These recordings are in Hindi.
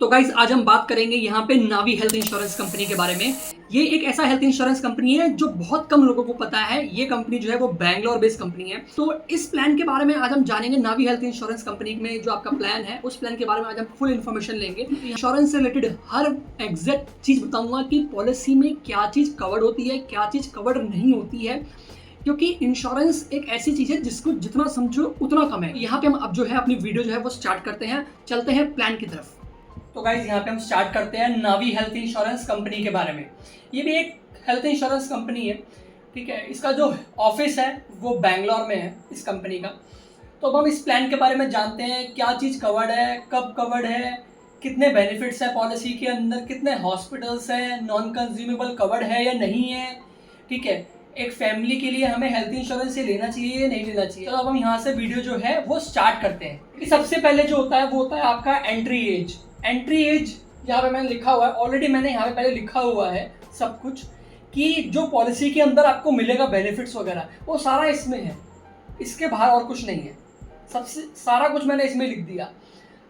तो गाइज आज हम बात करेंगे यहाँ पे नावी हेल्थ इंश्योरेंस कंपनी के बारे में। ये एक ऐसा हेल्थ इंश्योरेंस कंपनी है जो बहुत कम लोगों को पता है। ये कंपनी जो है वो बैंगलोर बेस्ड कंपनी है। तो इस प्लान के बारे में आज हम जानेंगे। नावी हेल्थ इंश्योरेंस कंपनी में जो आपका प्लान है उस प्लान के बारे में आज हम फुल इन्फॉर्मेशन लेंगे। इंश्योरेंस से रिलेटेड हर एग्जैक्ट चीज बताऊंगा कि पॉलिसी में क्या चीज कवर्ड होती है, क्या चीज कवर्ड नहीं होती है, क्योंकि इंश्योरेंस एक ऐसी चीज है जिसको जितना समझो उतना कम है। यहाँ पे हम अब जो है अपनी वीडियो जो है वो स्टार्ट करते हैं, चलते हैं प्लान की तरफ। तो गाइज यहाँ पे हम स्टार्ट करते हैं नावी हेल्थ इंश्योरेंस कंपनी के बारे में। ये भी एक हेल्थ इंश्योरेंस कंपनी है, ठीक है। इसका जो ऑफिस है वो बैंगलोर में है इस कंपनी का। तो अब हम इस प्लान के बारे में जानते हैं, क्या चीज़ कवर्ड है, कब कवर्ड है, कितने बेनिफिट्स है पॉलिसी के अंदर, कितने हॉस्पिटल्स हैं, नॉन कंज्यूमेबल कवर्ड है या नहीं है, ठीक है। एक फैमिली के लिए हमें हेल्थ इंश्योरेंस ये लेना चाहिए या नहीं लेना चाहिए। तो अब हम यहाँ से वीडियो जो है वो स्टार्ट करते हैं। सबसे पहले जो होता है वो होता है आपका एंट्री एज। एंट्री एज यहाँ पे मैंने लिखा हुआ है, ऑलरेडी मैंने यहाँ पे पहले लिखा हुआ है सब कुछ कि जो पॉलिसी के अंदर आपको मिलेगा बेनिफिट्स वगैरह वो सारा इसमें है, इसके बाहर और कुछ नहीं है। सबसे सारा कुछ मैंने इसमें लिख दिया।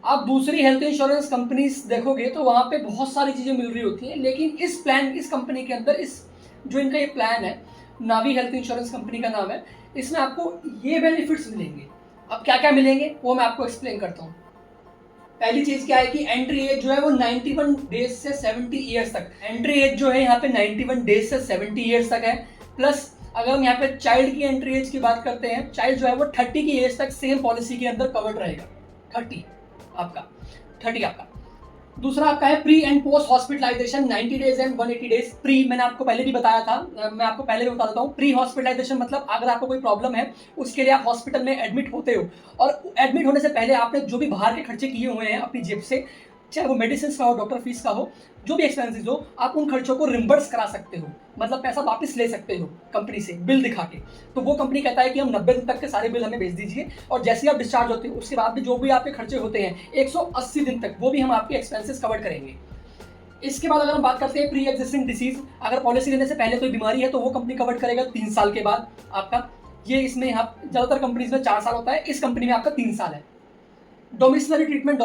आप दूसरी हेल्थ इंश्योरेंस कंपनीज देखोगे तो वहाँ पे बहुत सारी चीज़ें मिल रही होती हैं, लेकिन इस प्लान, इस कंपनी के अंदर, इस जो इनका ये प्लान है, नावी हेल्थ इंश्योरेंस कंपनी का नाम है, इसमें आपको ये बेनिफिट्स मिलेंगे। अब क्या क्या मिलेंगे वो मैं आपको एक्सप्लेन करता हूँ। पहली चीज क्या है कि एंट्री एज जो है वो 91 डेज से 70 ईयर्स तक। एंट्री एज जो है यहाँ पे 91 डेज से 70 ईयर्स तक है। प्लस अगर हम यहाँ पे चाइल्ड की एंट्री एज की बात करते हैं, चाइल्ड जो है वो 30 की एज तक सेम पॉलिसी के अंदर कवर्ड रहेगा। 30 आपका। दूसरा आपका है pre and post hospitalization 90 days and 180 days. Pre मैंने आपको पहले भी बताया था, मैं आपको पहले भी बता देता हूँ। प्री हॉस्पिटलाइजेशन मतलब अगर आपको कोई प्रॉब्लम है उसके लिए आप हॉस्पिटल में एडमिट होते हो, और एडमिट होने से पहले आपने जो भी बाहर के खर्चे किए हुए हैं अपनी जेब से, चाहे वो मेडिसिन का हो, डॉक्टर फीस का हो, जो भी एक्सपेंसेस हो, आप उन खर्चों को रिम्बर्स करा सकते हो, मतलब पैसा वापस ले सकते हो कंपनी से बिल दिखा के। तो वो कंपनी कहता है कि हम 90 दिन तक के सारे बिल हमें भेज दीजिए, और जैसे ही आप डिस्चार्ज होते हो उसके बाद भी जो भी आपके खर्चे होते हैं 180 दिन तक, वो भी हम आपके एक्सपेंसेस कवर करेंगे। इसके बाद अगर हम बात करते हैं प्री एग्जिस्टिंग डिसीज, अगर पॉलिसी लेने से पहले कोई बीमारी है तो वो कंपनी कवर करेगा 3 साल के बाद आपका। ये इसमें यहाँ ज़्यादातर कंपनीज में 4 साल होता है, इस कंपनी में आपका 3 साल है। डोमिसिलरी ट्रीटमेंट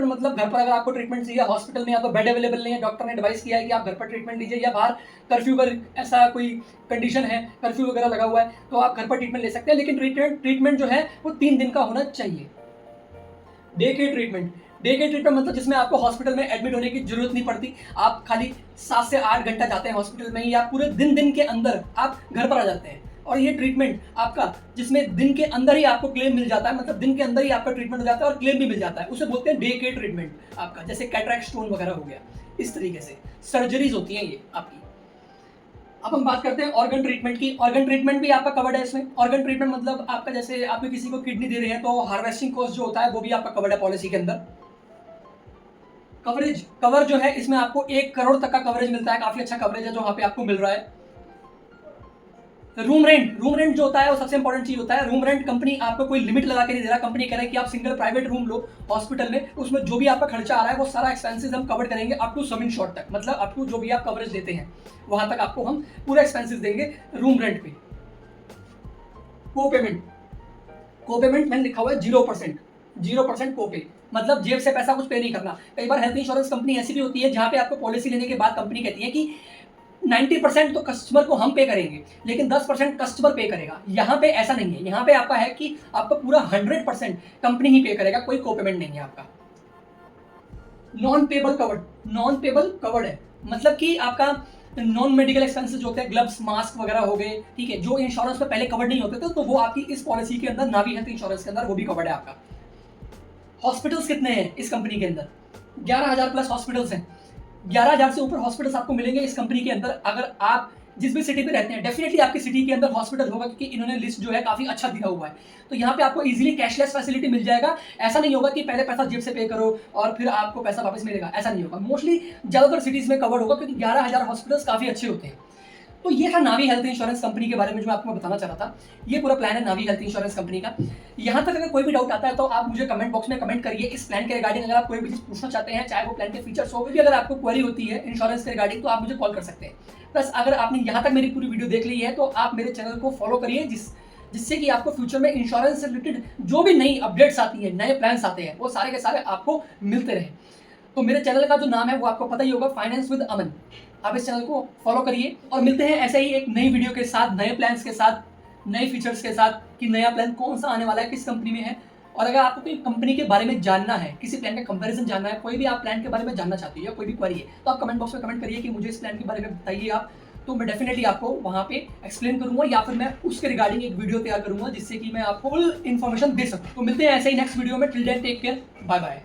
मतलब घर पर अगर आपको ट्रीटमेंट चाहिए, हॉस्पिटल में या तो बेड अवेलेबल नहीं है, डॉक्टर ने एडवाइस किया है कि आप घर पर ट्रीटमेंट लीजिए, या बाहर कर्फ्यू का ऐसा कोई कंडीशन है, कर्फ्यू वगैरह लगा हुआ है, तो आप घर पर ट्रीटमेंट ले सकते हैं। लेकिन ट्रीटमेंट जो है वो 3 दिन का होना चाहिए। डे के ट्रीटमेंट मतलब जिसमें आपको हॉस्पिटल में एडमिट होने की जरूरत नहीं पड़ती, आप खाली 7 से 8 घंटा जाते हैं हॉस्पिटल में, या पूरे दिन के अंदर आप घर पर आ जाते हैं। और ये ट्रीटमेंट आपका जिसमें दिन के अंदर ही आपको क्लेम मिल जाता है, मतलब दिन के अंदर ही आपका ट्रीटमेंट हो जाता है और क्लेम भी मिल जाता है, उसे बोलते हैं डे के ट्रीटमेंट आपका। जैसे कैटरेक्ट स्टोन वगैरह हो गया, इस तरीके से सर्जरीज होती हैं ये आपकी। अब हम बात करते हैं ऑर्गन ट्रीटमेंट की। ऑर्गन ट्रीटमेंट भी आपका कवर्ड है इसमें। ऑर्गन ट्रीटमेंट मतलब आपका, जैसे आपको किसी को किडनी दे रहे हैं तो हार्वेस्टिंग कॉस्ट जो होता है वो भी आपका कवर्ड है पॉलिसी के अंदर। कवर जो है इसमें आपको 1 करोड़ तक का कवरेज मिलता है, काफी अच्छा कवरेज है जो वहां पे आपको मिल रहा है। रूम रेंट जो होता है वो सबसे इंपॉर्टेंट चीज होता है। रूम रेंट कंपनी आपको कोई लिमिट लगा के नहीं दे रहा। कंपनी कह रहा है कि आप सिंगल प्राइवेट रूम लो हॉस्पिटल में, उसमें जो भी आपका खर्चा आ रहा है वो सारा एक्सपेंसेस हम कवर करेंगे अप टू सम इंश्योर्ड तक, मतलब अप टू जो भी आप कवरेज देते हैं वहां तक आपको हम पूरा एक्सपेंसेस देंगे रूम रेंट पे। को पेमेंट मैंने लिखा हुआ है 0% कोपे, मतलब जेब से पैसा कुछ पे नहीं करना। कई बार हेल्थ इंश्योरेंस कंपनी ऐसी भी होती है जहां पे आपको पॉलिसी लेने के बाद कंपनी कहती है कि 90% तो कस्टमर को हम पे करेंगे, लेकिन 10% कस्टमर पे करेगा। यहाँ पे ऐसा नहीं है, यहाँ पे आपका है कि आपको पूरा 100% कंपनी ही पे करेगा, कोई को पेमेंट नहीं है आपका। नॉन पेबल कवर्ड है, मतलब कि आपका नॉन मेडिकल एक्सपेंसेस जो होते हैं, ग्लव्स, मास्क वगैरह हो गए, ठीक है, जो इंश्योरेंस में पहले कवर्ड नहीं होते थे, तो वो आपकी इस पॉलिसी के अंदर, नावी हेल्थ इंश्योरेंस के अंदर वो भी कवर्ड है आपका। हॉस्पिटल्स कितने हैं इस कंपनी के अंदर? 11,000 प्लस हॉस्पिटल्स हैं। 11,000 से ऊपर हॉस्पिटल्स आपको मिलेंगे इस कंपनी के अंदर। अगर आप जिस भी सिटी में रहते हैं, डेफिनेटली आपकी सिटी के अंदर हॉस्पिटल होगा, क्योंकि इन्होंने लिस्ट जो है काफी अच्छा दिया हुआ है। तो यहाँ पे आपको इजीली कैशलेस फैसिलिटी मिल जाएगा। ऐसा नहीं होगा कि पहले पैसा जेब से पे करो और फिर आपको पैसा वापस मिलेगा, ऐसा नहीं होगा। मोस्टली ज्यादातर सिटीज में कवर्ड होगा, क्योंकि 11,000 हॉस्पिटल्स काफी अच्छे होते हैं। तो ये था नावी हेल्थ इंश्योरेंस कंपनी के बारे में जो मैं आपको बताना चाह रहा था। ये पूरा प्लान है नावी हेल्थ इंश्योरेंस कंपनी का। यहाँ तक अगर कोई भी डाउट आता है तो आप मुझे कमेंट बॉक्स में कमेंट करिए इस प्लान के रिगार्डिंग। अगर आप कोई भी चीज पूछना चाहते हैं, चाहे वो प्लान के फीचर्स हो, भी अगर आपको क्वेरी होती है इंश्योरेंस के रिगार्डिंग, तो आप मुझे कॉल कर सकते हैं। प्लस अगर आपने यहाँ तक मेरी पूरी वीडियो देख ली है तो आप मेरे चैनल को फॉलो करिए, जिससे कि आपको फ्यूचर में इंश्योरेंस से रिलेटेड जो भी नई अपडेट्स आती है, नए प्लान्स आते हैं, वो सारे के सारे आपको मिलते रहे। तो मेरे चैनल का जो नाम है वो आपको पता ही होगा, फाइनेंस विद अमन। आप इस चैनल को फॉलो करिए और मिलते हैं ऐसे ही एक नई वीडियो के साथ, नए प्लान्स के साथ, नए फीचर्स के साथ कि नया प्लान कौन सा आने वाला है, किस कंपनी में है। और अगर आपको कोई कंपनी के बारे में जानना है, किसी प्लान का कंपैरिजन जानना है, कोई भी आप प्लान के बारे में जानना चाहते हो या कोई भी क्वेरी है, तो आप कमेंट बॉक्स में कमेंट करिए कि मुझे इस प्लान के बारे में बताइए आप, तो मैं डेफिनेटली आपको वहाँ पे एक्सप्लेन करूंगा या फिर मैं उसके रिगार्डिंग एक वीडियो तैयार करूंगा जिससे कि मैं आपको फुल इन्फॉर्मेशन दे सकूँ। तो मिलते हैं ऐसे ही नेक्स्ट वीडियो में। Till then take care, bye bye.